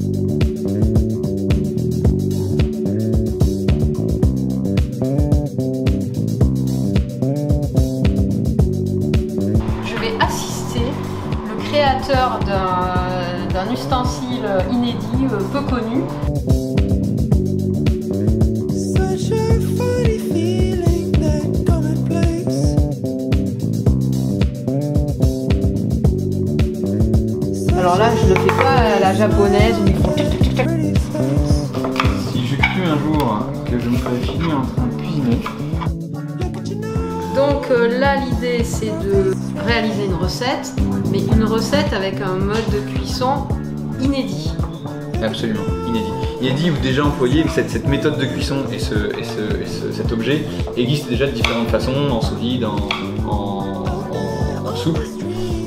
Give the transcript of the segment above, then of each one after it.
Je vais assister le créateur d'un ustensile inédit, peu connu. Alors là, je le fais pas à la japonaise, mais si je crus un jour que je me ferais filmer en train de cuisiner. Donc là, l'idée c'est de réaliser une recette, mais une recette avec un mode de cuisson inédit. Absolument, inédit. Inédit ou déjà employé, cette méthode de cuisson et cet objet existent déjà de différentes façons, en sous vide, en souple,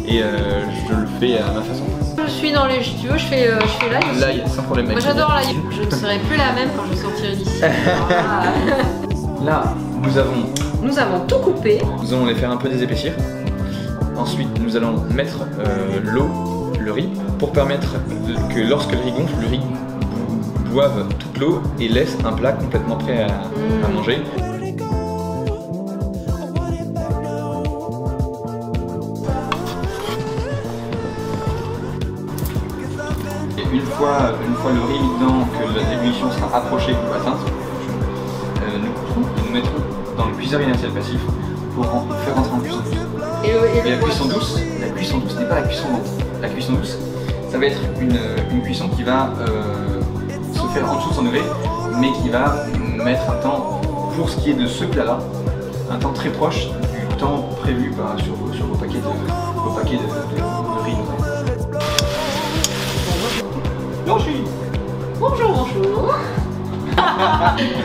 et je le fais à ma façon. Je suis dans les studios, je fais l'ail aussi. L'ail, sans problème. Moi j'adore l'ail. Je ne serai plus la même quand je sortirai d'ici. Là, nous avons tout coupé. Nous allons les faire un peu désépaissir. Ensuite, nous allons mettre l'eau, le riz, pour permettre que lorsque le riz gonfle, le riz boive toute l'eau et laisse un plat complètement prêt à manger. Et une fois le riz mis dedans, que l'ébullition sera approchée ou atteinte, nous couperons et nous mettrons dans le cuiseur inertiel passif pour faire rentrer en cuisson. Et la cuisson douce n'est pas la cuisson lente. La cuisson douce, ça va être une cuisson qui va se faire en dessous de 100 degrés, mais qui va mettre un temps, pour ce qui est de ce plat-là, un temps très proche du temps prévu sur vos paquets de riz. Bonjour, bonjour.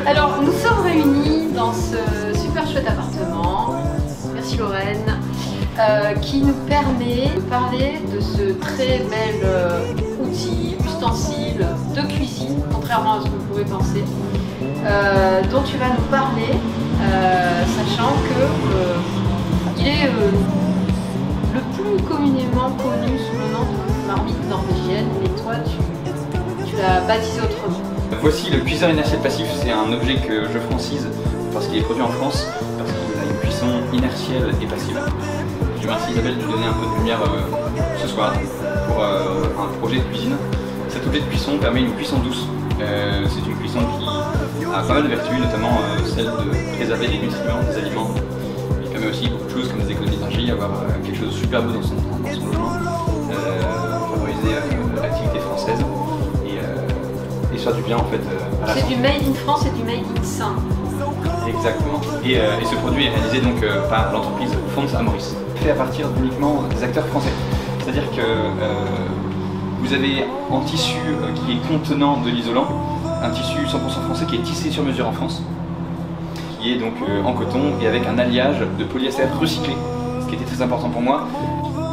Alors, nous sommes réunis dans ce super chouette appartement, merci Lorraine, qui nous permet de parler de ce très bel outil, ustensile de cuisine, contrairement à ce que vous pouvez penser, dont tu vas nous parler, sachant que il est le plus communément connu sous le nom de marmite norvégienne, mais toi tu l'as baptisé autrement. Voici le cuiseur inertiel passif, c'est un objet que je francise parce qu'il est produit en France, parce qu'il a une cuisson inertielle et passive. Je remercie Isabelle de nous donner un peu de lumière ce soir pour un projet de cuisine. Cet objet de cuisson permet une cuisson douce. C'est une cuisson qui a pas mal de vertus, notamment celle de préserver les nutriments des aliments. Il permet aussi beaucoup de choses comme des économies d'énergie, avoir quelque chose de super beau dans son logement, favoriser l'activité française et faire du bien en fait à la santé. C'est du made in France et du made in sain. Exactement. Et ce produit est réalisé donc par l'entreprise Fonds à Maurice. Fait à partir uniquement des acteurs français. C'est-à-dire que vous avez en tissu qui est contenant de l'isolant, un tissu 100% français qui est tissé sur mesure en France, qui est donc en coton et avec un alliage de polyester recyclé, ce qui était très important pour moi.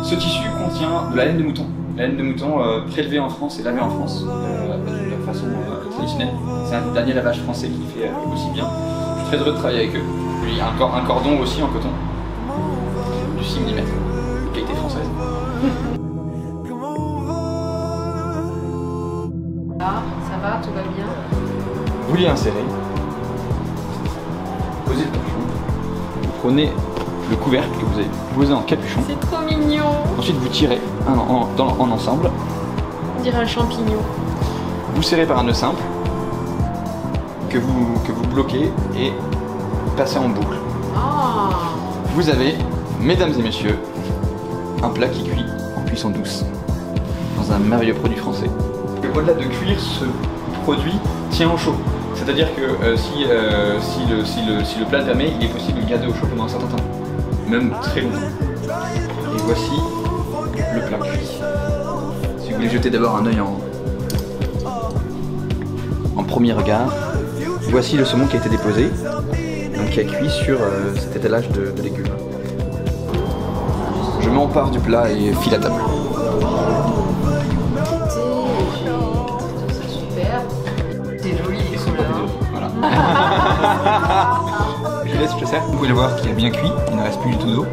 Ce tissu contient de la laine de mouton. La laine de mouton prélevée en France et lavée en France de façon traditionnelle. C'est un dernier lavage français qui fait aussi bien. Je suis très heureux de travailler avec eux. Puis un cordon aussi en coton, du 6 mm, qualité française. Ah, ça va, tout va bien. Vous l'y insérez, posez le capuchon, vous prenez le couvercle que vous avez posé en capuchon. C'est trop mignon. Ensuite vous tirez en ensemble. On dirait un champignon. Vous serrez par un nœud simple que vous bloquez et passez en boucle. Ah. Vous avez, mesdames et messieurs, un plat qui cuit en cuisson douce dans un merveilleux produit français. Au-delà de cuire, ce produit tient au chaud. C'est-à-dire que si le plat permet, il est possible de le garder au chaud pendant un certain temps, même très longtemps. Et voici le plat cuit. Si vous voulez jeter d'abord un œil en premier regard, voici le saumon qui a été déposé, donc qui a cuit sur cet étalage de légumes. Je m'empare du plat et file à table. C'est super. C'est joli les couleurs. Voilà. Je sers. Vous pouvez le voir qu'il a bien cuit, il ne reste plus du tout d'eau.